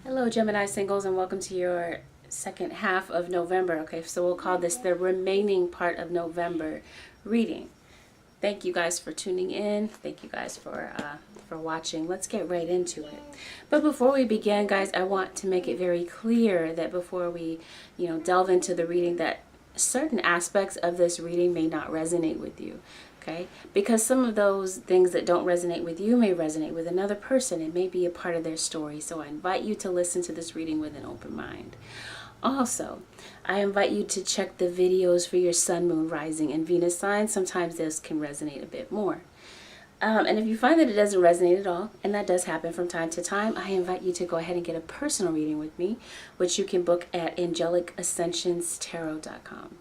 Hello Gemini singles, and welcome to your second half of November. Okay, so we'll call this the remaining part of November reading. Thank you guys for tuning in. Thank you guys for watching. Let's get right into it. But before we begin, guys, I want to make it very clear that before we, delve into the reading, that certain aspects of this reading may not resonate with you. Okay, because some of those things that don't resonate with you may resonate with another person. It may be a part of their story. So I invite you to listen to this reading with an open mind. Also, I invite you to check the videos for your sun, moon, rising, and Venus signs. Sometimes this can resonate a bit more. And if you find that it doesn't resonate at all, and that does happen from time to time, I invite you to go ahead and get a personal reading with me, which you can book at AngelicAscensionsTarot.com.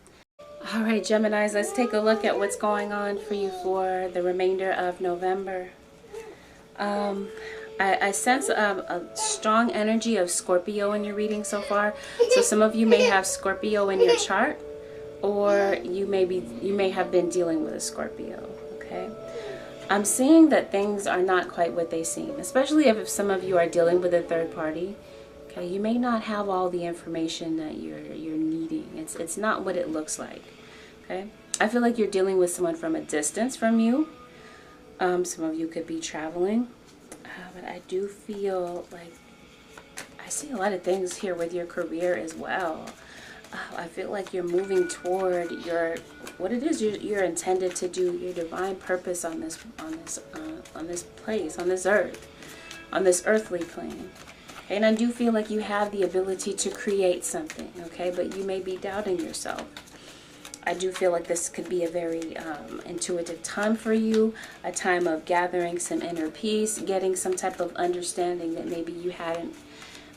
All right, Geminis, let's take a look at what's going on for you for the remainder of November. I sense a strong energy of Scorpio in your reading so far. So some of you may have Scorpio in your chart, or you may have been dealing with a Scorpio. Okay, I'm seeing that things are not quite what they seem, especially if some of you are dealing with a third party. Okay, you may not have all the information that you're needing. It's not what it looks like. Okay, I feel like you're dealing with someone from a distance from you. Some of you could be traveling, but I do feel like I see a lot of things here with your career as well. I feel like you're moving toward what it is you're intended to do, your divine purpose on this place, on this earth, on this earthly plane. And I do feel like you have the ability to create something, okay? But you may be doubting yourself. I do feel like this could be a very intuitive time for you, a time of gathering some inner peace, getting some type of understanding that maybe you hadn't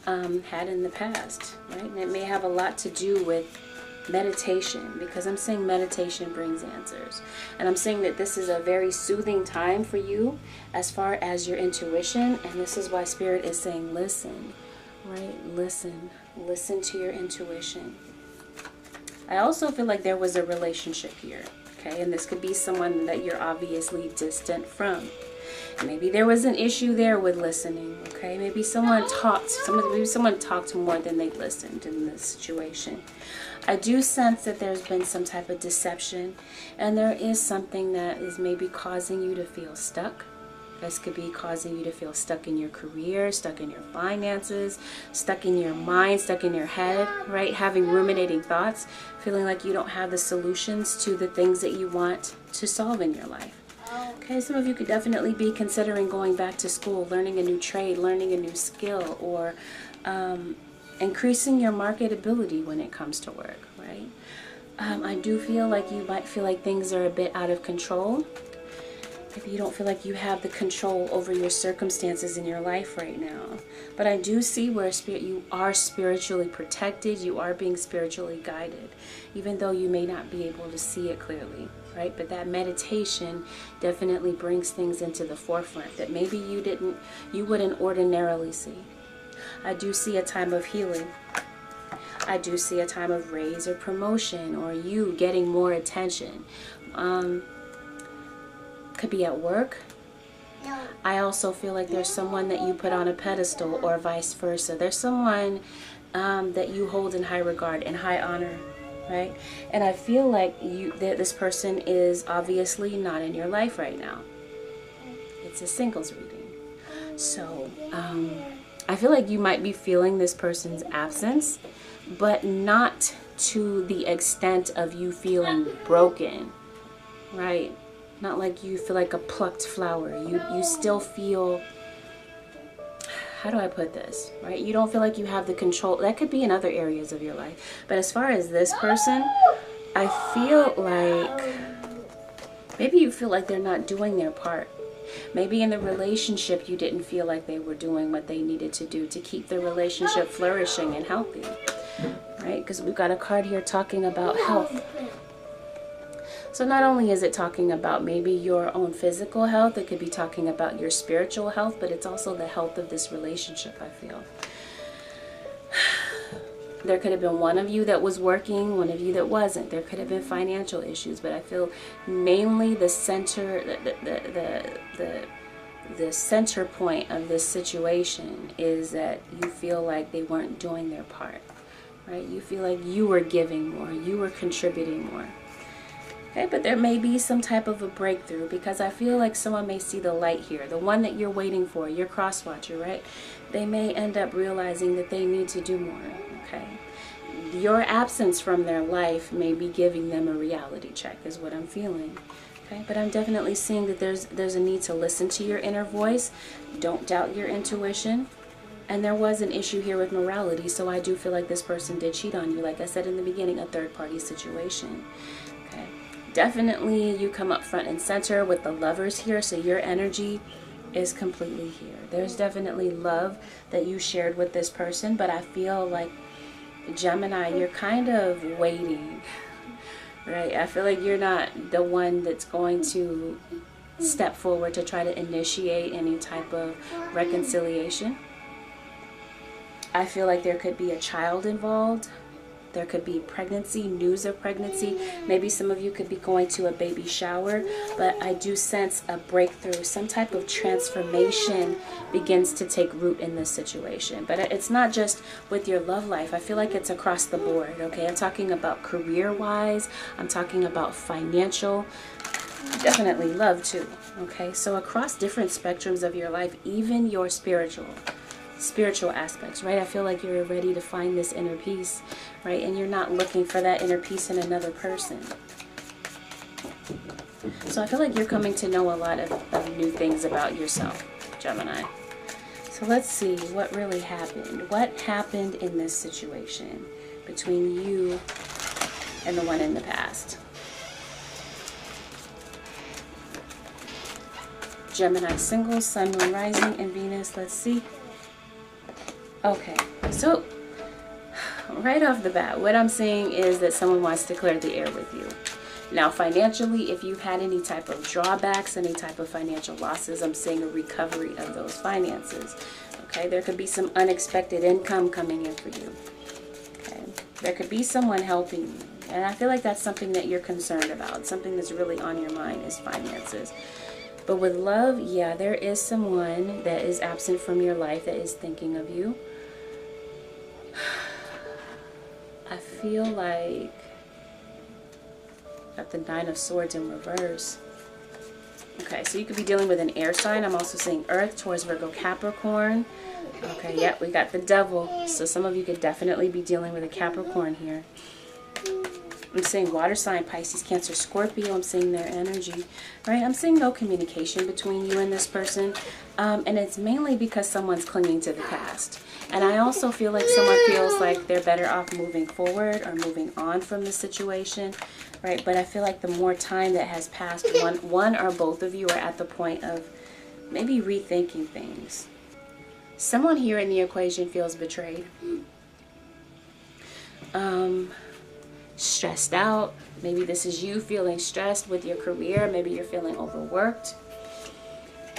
had in the past, right? And it may have a lot to do with meditation, because I'm seeing meditation brings answers. And I'm seeing that this is a very soothing time for you as far as your intuition, and this is why Spirit is saying listen, right? Listen to your intuition. I also feel like there was a relationship here, okay? And this could be someone that you're obviously distant from. Maybe there was an issue there with listening, okay? Maybe someone talked more than they listened in this situation. I do sense that there's been some type of deception, and there is something that is maybe causing you to feel stuck. This could be causing you to feel stuck in your career, stuck in your finances, stuck in your mind, stuck in your head, right? Having ruminating thoughts, feeling like you don't have the solutions to the things that you want to solve in your life. Okay, some of you could definitely be considering going back to school, learning a new trade, learning a new skill, or increasing your marketability when it comes to work, right? I do feel like you might feel like things are a bit out of control. Maybe you don't feel like you have the control over your circumstances in your life right now. But I do see where you are spiritually protected, you are being spiritually guided, even though you may not be able to see it clearly, right? But that meditation definitely brings things into the forefront that maybe you wouldn't ordinarily see. I do see a time of healing. I do see a time of raise or promotion, or you getting more attention. Could be at work. I also feel like there's someone that you put on a pedestal, or vice versa. There's someone that you hold in high regard and high honor, right? And I feel like this person is obviously not in your life right now. It's a singles reading. So I feel like you might be feeling this person's absence, but not to the extent of you feeling broken, right? Not like you feel like a plucked flower. You still feel, how do I put this, right? You don't feel like you have the control. That could be in other areas of your life. But as far as this person, I feel like maybe you feel like they're not doing their part. Maybe in the relationship you didn't feel like they were doing what they needed to do to keep the relationship flourishing and healthy, right? Because we've got a card here talking about health. So not only is it talking about maybe your own physical health, it could be talking about your spiritual health, but it's also the health of this relationship, I feel. There could have been one of you that was working, one of you that wasn't. There could have been financial issues, but I feel mainly the center, the the center point of this situation is that you feel like they weren't doing their part, right? You feel like you were giving more, you were contributing more. Okay, but there may be some type of a breakthrough, because I feel like someone may see the light here, the one that you're waiting for, your cross watcher, right? They may end up realizing that they need to do more, okay? Your absence from their life may be giving them a reality check, is what I'm feeling. Okay, but I'm definitely seeing that there's a need to listen to your inner voice. Don't doubt your intuition. And there was an issue here with morality, so I do feel like this person did cheat on you. Like I said in the beginning, a third-party situation. Okay, definitely you come up front and center with the Lovers here, so your energy is completely here. There's definitely love that you shared with this person, but I feel like, Gemini, you're kind of waiting. Right, I feel like you're not the one that's going to step forward to try to initiate any type of reconciliation. I feel like there could be a child involved. There could be pregnancy, news of pregnancy. Maybe some of you could be going to a baby shower, but I do sense a breakthrough. Some type of transformation begins to take root in this situation. But it's not just with your love life. I feel like it's across the board, okay? I'm talking about career-wise. I'm talking about financial. Definitely love too, okay? So across different spectrums of your life, even your spiritual aspects, right? I feel like you're ready to find this inner peace, right? And you're not looking for that inner peace in another person. So I feel like you're coming to know a lot of new things about yourself, Gemini. So let's see what really happened. What happened in this situation between you and the one in the past? Gemini single, Sun, Moon, Rising, and Venus. Let's see. Okay, so right off the bat, what I'm seeing is that someone wants to clear the air with you. Now, financially, if you've had any type of drawbacks, any type of financial losses, I'm seeing a recovery of those finances. Okay, there could be some unexpected income coming in for you. Okay, there could be someone helping you. And I feel like that's something that you're concerned about. Something that's really on your mind is finances. But with love, yeah, there is someone that is absent from your life that is thinking of you. I feel like got the Nine of Swords in reverse. Okay, so you could be dealing with an air sign. I'm also seeing Earth, Taurus, Virgo, Capricorn. Okay, yep, we got the Devil. So some of you could definitely be dealing with a Capricorn here. I'm seeing water sign, Pisces, Cancer, Scorpio. I'm seeing their energy, right? I'm seeing no communication between you and this person. And it's mainly because someone's clinging to the past. And I also feel like someone feels like they're better off moving forward or moving on from the situation, right? But I feel like the more time that has passed, one or both of you are at the point of maybe rethinking things. Someone here in the equation feels betrayed. Stressed out. Maybe this is you feeling stressed with your career. Maybe you're feeling overworked.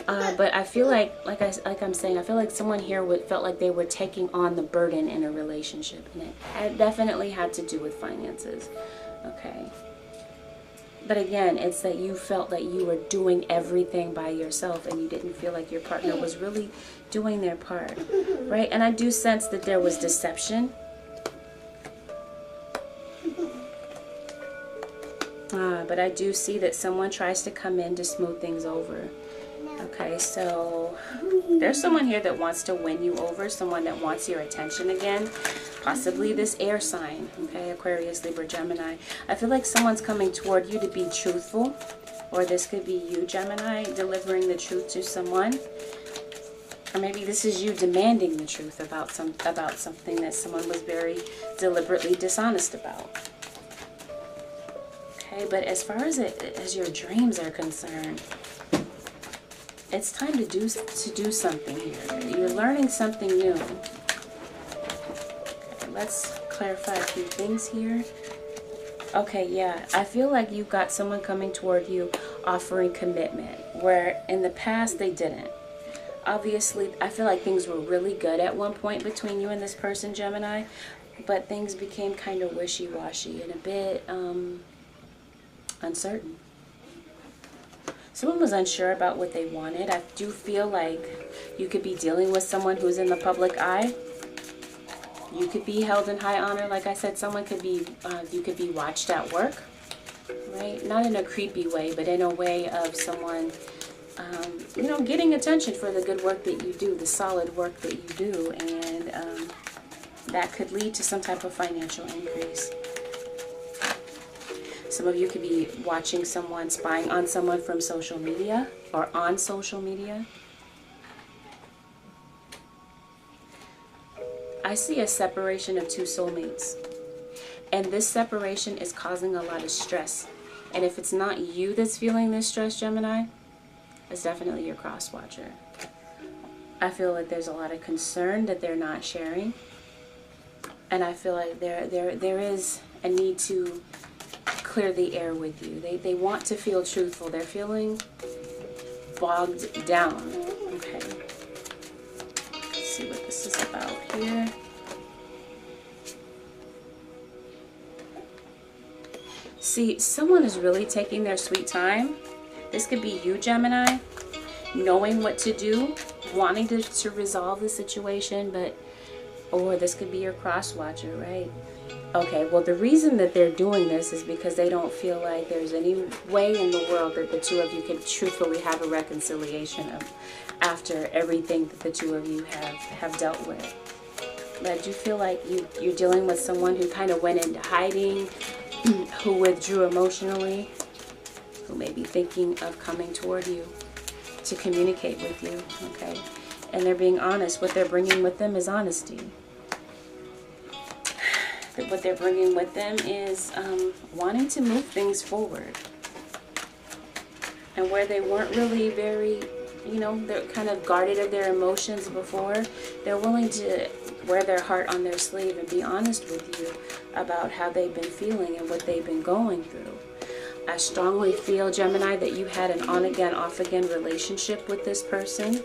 But I feel like I'm saying, I feel like someone here felt like they were taking on the burden in a relationship, and it definitely had to do with finances. Okay. But again, it's that you felt that you were doing everything by yourself, and you didn't feel like your partner was really doing their part, right? And I do sense that there was deception. But I do see that someone tries to come in to smooth things over. Okay, so there's someone here that wants to win you over, someone that wants your attention again, possibly this air sign, okay, Aquarius, Libra, Gemini. I feel like someone's coming toward you to be truthful, or this could be you, Gemini, delivering the truth to someone. Or maybe this is you demanding the truth about something that someone was very deliberately dishonest about. Okay, but as far as your dreams are concerned, it's time to do something here. You're learning something new. Okay, let's clarify a few things here. Okay, yeah, I feel like you've got someone coming toward you offering commitment, where in the past they didn't. Obviously, I feel like things were really good at one point between you and this person, Gemini, but things became kind of wishy-washy and a bit uncertain. Someone was unsure about what they wanted. I do feel like you could be dealing with someone who's in the public eye. You could be held in high honor. Like I said, someone could be, you could be watched at work, right? Not in a creepy way, but in a way of someone, you know, getting attention for the good work that you do, the solid work that you do. And that could lead to some type of financial increase. Some of you could be watching someone, spying on someone from social media or on social media. I see a separation of two soulmates. And this separation is causing a lot of stress. And if it's not you that's feeling this stress, Gemini, it's definitely your cross watcher. I feel like there's a lot of concern that they're not sharing. And I feel like there is a need to clear the air with you. They want to feel truthful. They're feeling bogged down. Okay. Let's see what this is about here. See, someone is really taking their sweet time. This could be you, Gemini, knowing what to do, wanting to resolve the situation, or this could be your cross watcher, right? Okay, well, the reason that they're doing this is because they don't feel like there's any way in the world that the two of you can truthfully have a reconciliation after everything that the two of you have dealt with. But I do feel like you're dealing with someone who kind of went into hiding, who withdrew emotionally, who may be thinking of coming toward you to communicate with you, okay? And they're being honest. What they're bringing with them is honesty. What they're bringing with them is wanting to move things forward. And where they weren't really very, you know, they're kind of guarded of their emotions before, they're willing to wear their heart on their sleeve and be honest with you about how they've been feeling and what they've been going through. I strongly feel, Gemini, that you had an on-again, off-again relationship with this person.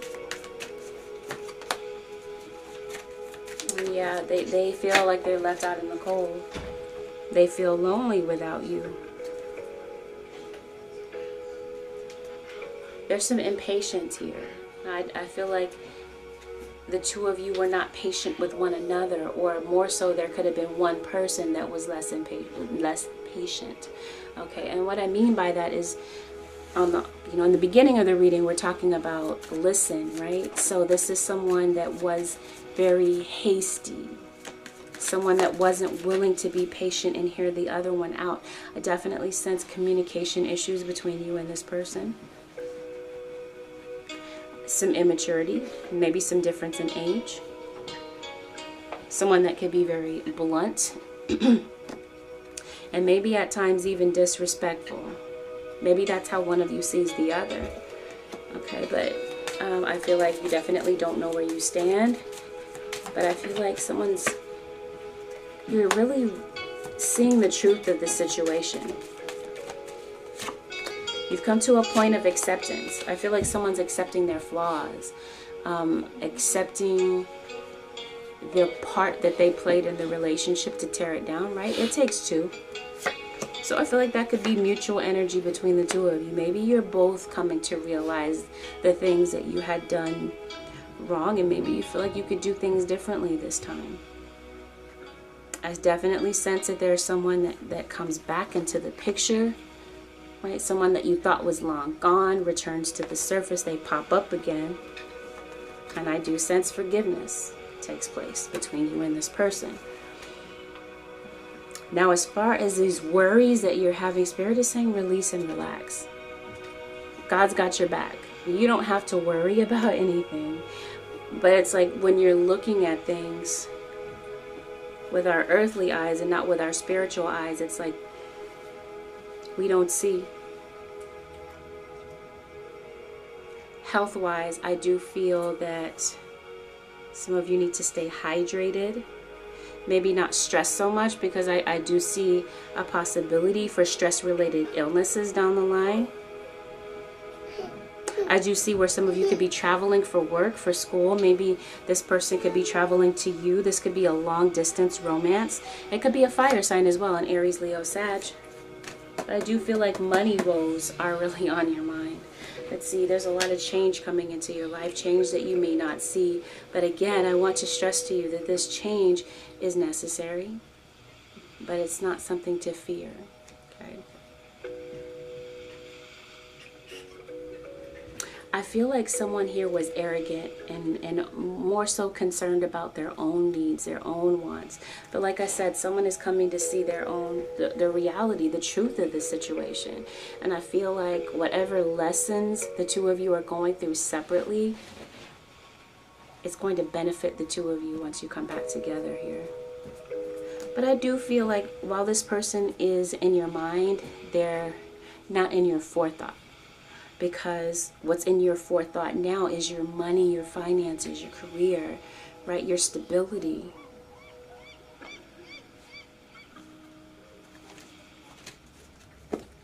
Yeah, they feel like they're left out in the cold. They feel lonely without you. There's some impatience here. I feel like the two of you were not patient with one another, or more so there could have been one person that was less patient. Okay, and what I mean by that is, in the beginning of the reading, we're talking about listen, right? So this is someone that was very hasty, someone that wasn't willing to be patient and hear the other one out. I definitely sense communication issues between you and this person. Some immaturity, maybe some difference in age. Someone that could be very blunt and maybe at times even disrespectful. Maybe that's how one of you sees the other. Okay, but I feel like you definitely don't know where you stand. But I feel like you're really seeing the truth of the situation. You've come to a point of acceptance. I feel like someone's accepting their flaws, accepting the part that they played in the relationship to tear it down, right? It takes two. So I feel like that could be mutual energy between the two of you. Maybe you're both coming to realize the things that you had done wrong, and maybe you feel like you could do things differently this time. I definitely sense that there's someone that comes back into the picture, right? Someone that you thought was long gone returns to the surface. They pop up again. And I do sense forgiveness takes place between you and this person. Now, as far as these worries that you're having, Spirit is saying release and relax. God's got your back. You don't have to worry about anything. But it's like when you're looking at things with our earthly eyes and not with our spiritual eyes, it's like we don't see. Health-wise, I do feel that some of you need to stay hydrated. Maybe not stress so much, because I do see a possibility for stress-related illnesses down the line. I do see where some of you could be traveling for work, for school. Maybe this person could be traveling to you. This could be a long-distance romance. It could be a fire sign as well, an Aries, Leo, Sag. But I do feel like money woes are really on your mind. Let's see, there's a lot of change coming into your life, change that you may not see. But again, I want to stress to you that this change is necessary, but it's not something to fear. Okay. I feel like someone here was arrogant and more so concerned about their own needs, their own wants. But like I said, someone is coming to see their own, the reality, the truth of the situation. And I feel like whatever lessons the two of you are going through separately, it's going to benefit the two of you once you come back together here. But I do feel like while this person is in your mind, they're not in your forethought. Because what's in your forethought now is your money, your finances, your career, right? Your stability.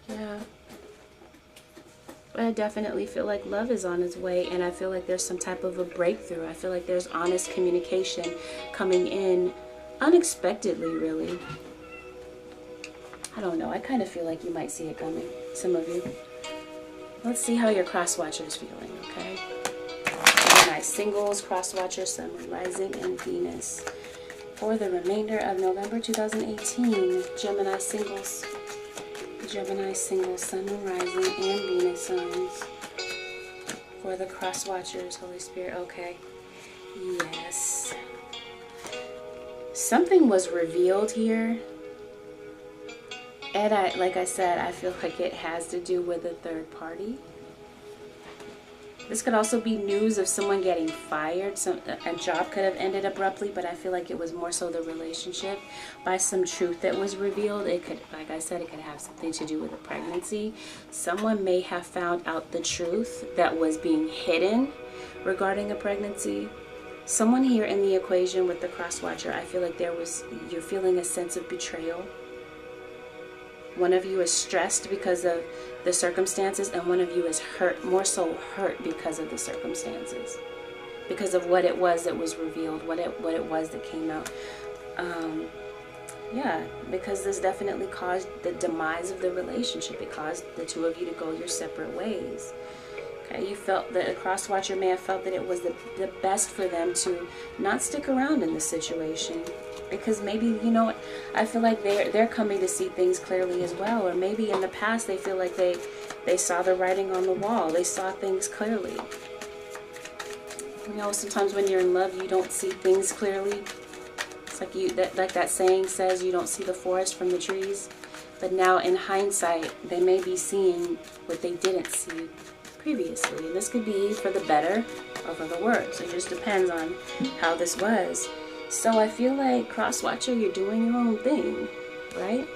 Yeah. But I definitely feel like love is on its way, and I feel like there's some type of a breakthrough. I feel like there's honest communication coming in unexpectedly, really. I don't know. I kind of feel like you might see it coming, some of you. Let's see how your cross-watcher is feeling, okay? Gemini singles, cross-watcher, Sun, Rising, and Venus. For the remainder of November 2018, Gemini singles, Sun, Rising, and Venus signs. For the cross-watchers, Holy Spirit, okay. Yes. Something was revealed here. And like I said, I feel like it has to do with a third party. This could also be news of someone getting fired. A job could have ended abruptly, but I feel like it was more so the relationship by some truth that was revealed. It could, like I said, it could have something to do with a pregnancy. Someone may have found out the truth that was being hidden regarding a pregnancy. Someone here in the equation with the cross-watcher, I feel like you're feeling a sense of betrayal. One of you is stressed because of the circumstances, and one of you is hurt, more so hurt because of the circumstances, because of what it was that was revealed, what it was that came out. Yeah, because this definitely caused the demise of the relationship. It caused the two of you to go your separate ways. Okay, you felt that a cross-watcher may have felt that it was the best for them to not stick around in this situation. Because maybe, you know, I feel like they're coming to see things clearly as well. Or maybe in the past they feel like they saw the writing on the wall. They saw things clearly. You know, sometimes when you're in love, you don't see things clearly. It's like like that saying says, you don't see the forest from the trees. But now in hindsight, they may be seeing what they didn't see previously. And this could be for the better or for the worse. It just depends on how this was. So I feel like, cross-watcher, you're doing your own thing, right?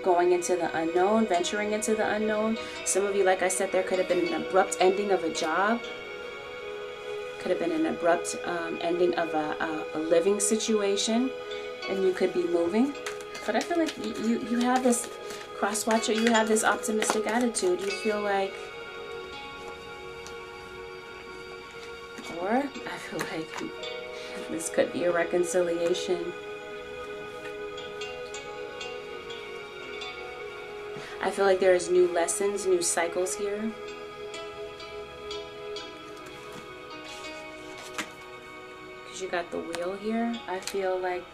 Going into the unknown, venturing into the unknown. Some of you, like I said, there could have been an abrupt ending of a job. Could have been an abrupt ending of a living situation. And you could be moving. But I feel like you have this, cross-watcher, you have this optimistic attitude. You feel like, or I feel like this could be a reconciliation. I feel like there is new lessons, new cycles here. Because you got the wheel here. I feel like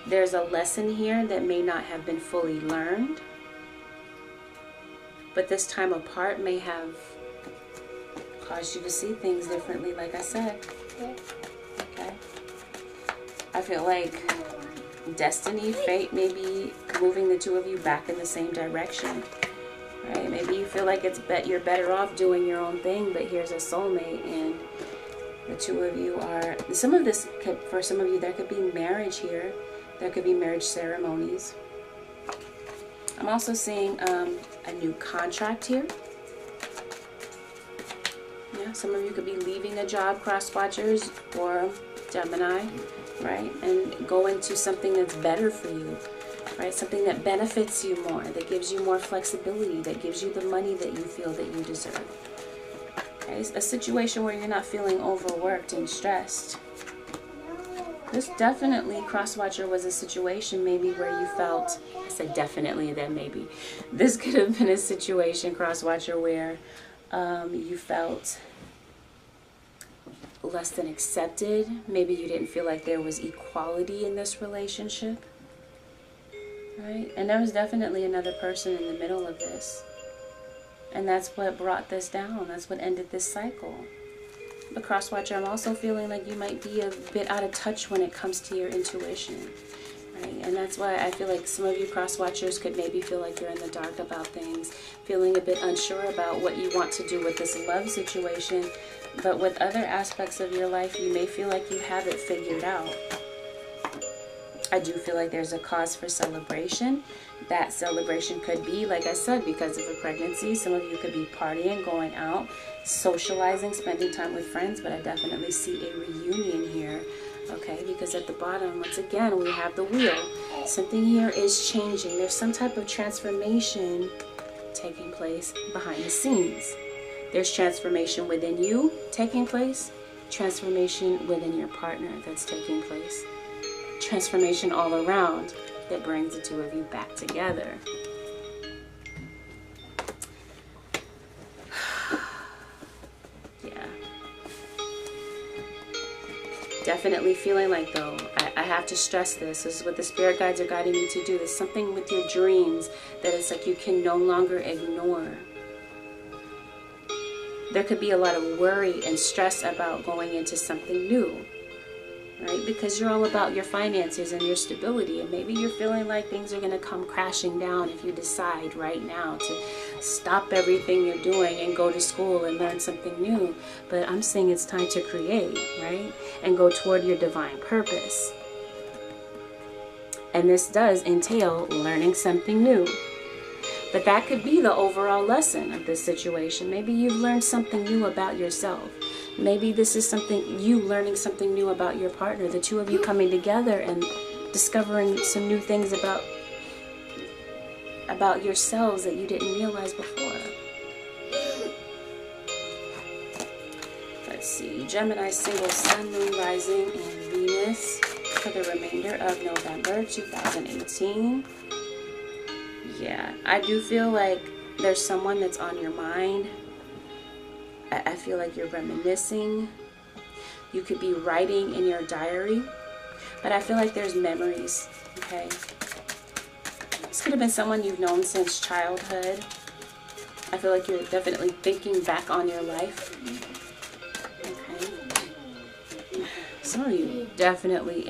there's a lesson here that may not have been fully learned. But this time apart may have caused you to see things differently, like I said. Okay. I feel like destiny, fate may be moving the two of you back in the same direction. Right? Maybe you feel like you're better off doing your own thing, but here's a soulmate, and the two of you are, some of this could, for some of you, there could be marriage here. There could be marriage ceremonies. I'm also seeing a new contract here. Yeah, some of you could be leaving a job, cross-watchers, or Gemini, right? And go into something that's better for you, right? Something that benefits you more, that gives you more flexibility, that gives you the money that you feel that you deserve. Okay, it's a situation where you're not feeling overworked and stressed. This definitely, cross-watcher, was a situation maybe where you felt, I said definitely, then maybe. This could have been a situation, cross-watcher, where you felt less than accepted. Maybe you didn't feel like there was equality in this relationship. Right? And there was definitely another person in the middle of this. And that's what brought this down. That's what ended this cycle. But cross-watcher, I'm also feeling like you might be a bit out of touch when it comes to your intuition. Right? And that's why I feel like some of you cross-watchers could maybe feel like you're in the dark about things, feeling a bit unsure about what you want to do with this love situation. But with other aspects of your life, you may feel like you have it figured out. I do feel like there's a cause for celebration. That celebration could be, like I said, because of a pregnancy. Some of you could be partying, going out, socializing, spending time with friends, but I definitely see a reunion here, okay? Because at the bottom, once again, we have the wheel. Something here is changing. There's some type of transformation taking place behind the scenes. There's transformation within you taking place, transformation within your partner that's taking place. Transformation all around that brings the two of you back together. Yeah. Definitely feeling like, though, I have to stress this. This is what the spirit guides are guiding me to do. There's something with your dreams that it's like you can no longer ignore. There could be a lot of worry and stress about going into something new. Right? Because you're all about your finances and your stability, and maybe you're feeling like things are going to come crashing down if you decide right now to stop everything you're doing and go to school and learn something new. But I'm saying it's time to create, right? And go toward your divine purpose. And this does entail learning something new. But that could be the overall lesson of this situation. Maybe you've learned something new about yourself. Maybe this is something, you learning something new about your partner. The two of you coming together and discovering some new things about yourselves that you didn't realize before. Let's see. Gemini, single, sun, moon, rising, and Venus for the remainder of November 2018. Yeah, I do feel like there's someone that's on your mind. I feel like you're reminiscing. You could be writing in your diary. But I feel like there's memories, okay? This could have been someone you've known since childhood. I feel like you're definitely thinking back on your life. Okay. Some of you definitely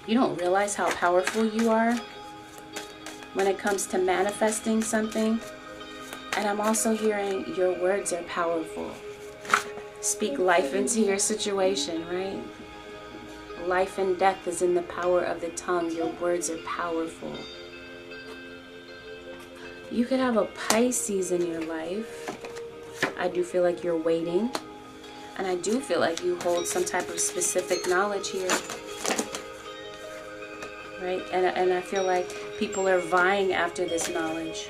you don't realize how powerful you are when it comes to manifesting something. And I'm also hearing your words are powerful. Speak life into your situation, right? Life and death is in the power of the tongue. Your words are powerful. You could have a Pisces in your life. I do feel like you're waiting. And I do feel like you hold some type of specific knowledge here. Right? And I feel like people are vying after this knowledge.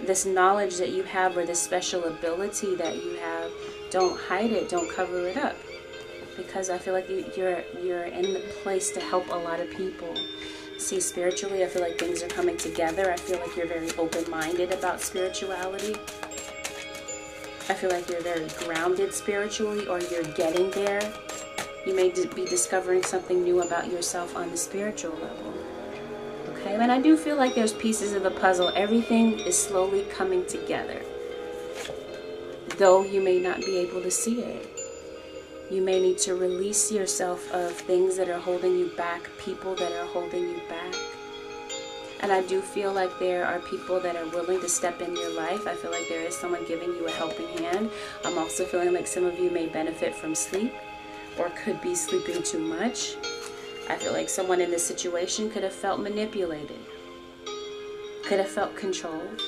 This knowledge that you have, or this special ability that you have, don't hide it, don't cover it up. Because I feel like you're in the place to help a lot of people. See, spiritually, I feel like things are coming together. I feel like you're very open-minded about spirituality. I feel like you're very grounded spiritually, or you're getting there. You may be discovering something new about yourself on the spiritual level. Okay, and I do feel like there's pieces of the puzzle. Everything is slowly coming together. Though you may not be able to see it. You may need to release yourself of things that are holding you back, people that are holding you back. And I do feel like there are people that are willing to step in your life. I feel like there is someone giving you a helping hand. I'm also feeling like some of you may benefit from sleep, or could be sleeping too much. I feel like someone in this situation could have felt manipulated, could have felt controlled.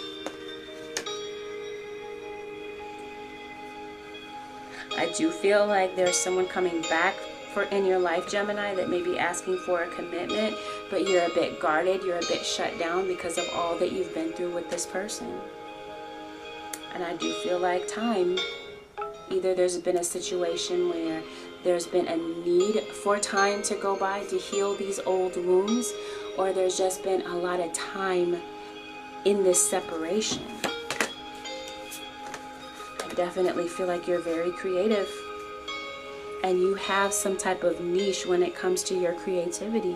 I do feel like there's someone coming back in your life, Gemini, that may be asking for a commitment, but you're a bit guarded, you're a bit shut down because of all that you've been through with this person. And I do feel like time Either there's been a situation where there's been a need for time to go by to heal these old wounds, or there's just been a lot of time in this separation. I definitely feel like you're very creative, and you have some type of niche when it comes to your creativity,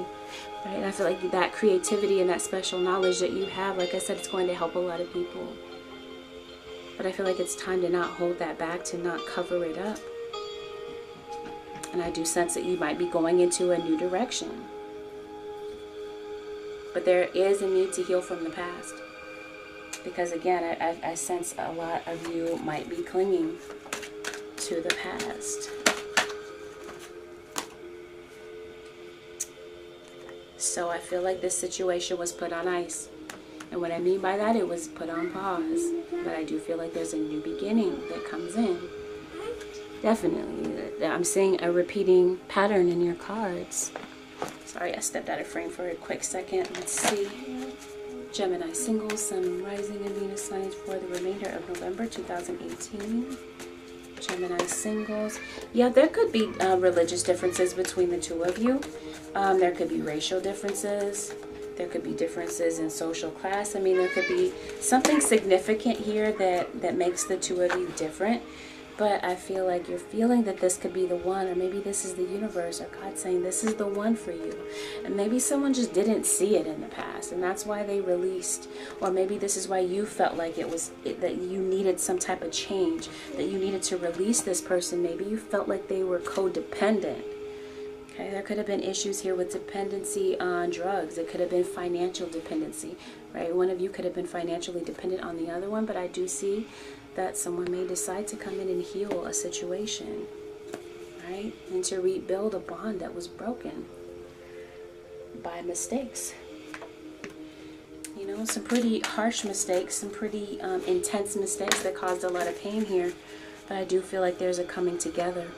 right? And I feel like that creativity and that special knowledge that you have, like I said, it's going to help a lot of people. But I feel like it's time to not hold that back, to not cover it up. And I do sense that you might be going into a new direction. But there is a need to heal from the past. Because again, I sense a lot of you might be clinging to the past. So I feel like this situation was put on ice. And what I mean by that, it was put on pause. But I do feel like there's a new beginning that comes in. Definitely. I'm seeing a repeating pattern in your cards. Sorry, I stepped out of frame for a quick second. Let's see. Gemini singles, Sun, Moon, Rising, and Venus signs for the remainder of November 2018. Gemini singles. Yeah, there could be religious differences between the two of you. There could be racial differences. There could be differences in social class. I mean, there could be something significant here that makes the two of you different. But I feel like you're feeling that this could be the one, or maybe this is the universe or God saying this is the one for you. And maybe someone just didn't see it in the past, and that's why they released. Or maybe this is why you felt like that you needed some type of change, that you needed to release this person. Maybe you felt like they were codependent. Okay, there could have been issues here with dependency on drugs. It could have been financial dependency, right? One of you could have been financially dependent on the other one, but I do see that someone may decide to come in and heal a situation, right? And to rebuild a bond that was broken by mistakes. You know, some pretty harsh mistakes, some pretty intense mistakes that caused a lot of pain here. But I do feel like there's a coming together.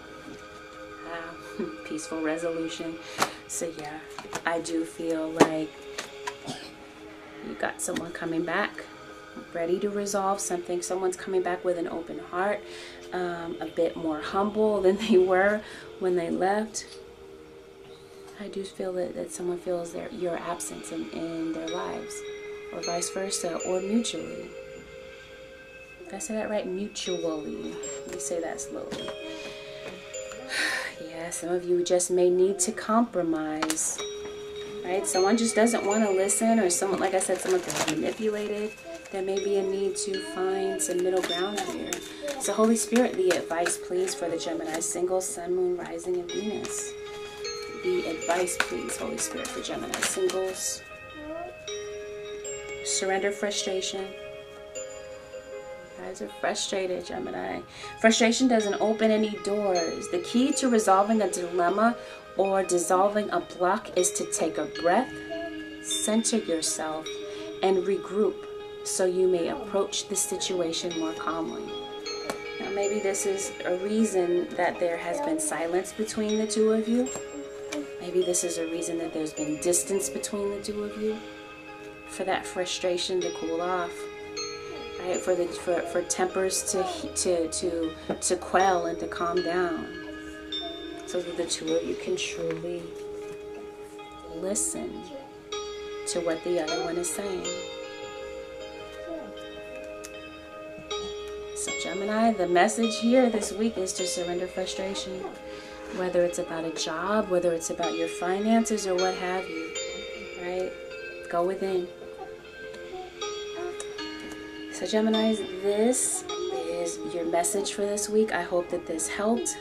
Peaceful resolution. So yeah, I do feel like you got someone coming back, ready to resolve something. Someone's coming back with an open heart, a bit more humble than they were when they left. I do feel that someone feels your absence in their lives, or vice versa, or mutually. Did I say that right? Mutually. Let me say that slowly. Yeah, some of you just may need to compromise, right? Someone just doesn't want to listen, or someone, like I said, someone feels manipulated. There may be a need to find some middle ground here. So Holy Spirit, the advice, please, for the Gemini singles, Sun, Moon, Rising, and Venus. The advice, please, Holy Spirit, for Gemini singles. Surrender frustration. You guys are frustrated, Gemini. Frustration doesn't open any doors. The key to resolving a dilemma or dissolving a block is to take a breath, center yourself, and regroup, so you may approach the situation more calmly. Now, maybe this is a reason that there has been silence between the two of you. Maybe this is a reason that there's been distance between the two of you, for that frustration to cool off, right? For tempers to quell and to calm down, so that the two of you can truly listen to what the other one is saying. So Gemini, the message here this week is to surrender frustration, whether it's about a job, whether it's about your finances, or what have you, right? Go within. So Geminis, this is your message for this week. I hope that this helped.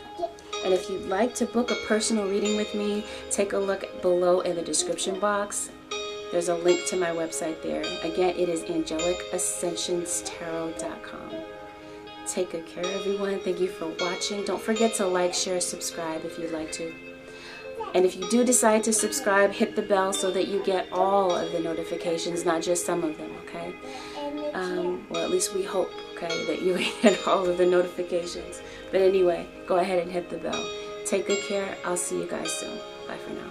And if you'd like to book a personal reading with me, take a look below in the description box. There's a link to my website there. Again, it is AngelicAscensionsTarot.com. Take good care, everyone. Thank you for watching. Don't forget to like, share, subscribe if you'd like to. And if you do decide to subscribe, hit the bell so that you get all of the notifications, not just some of them, okay? Well, at least we hope, okay, that you get all of the notifications. But anyway, go ahead and hit the bell. Take good care. I'll see you guys soon. Bye for now.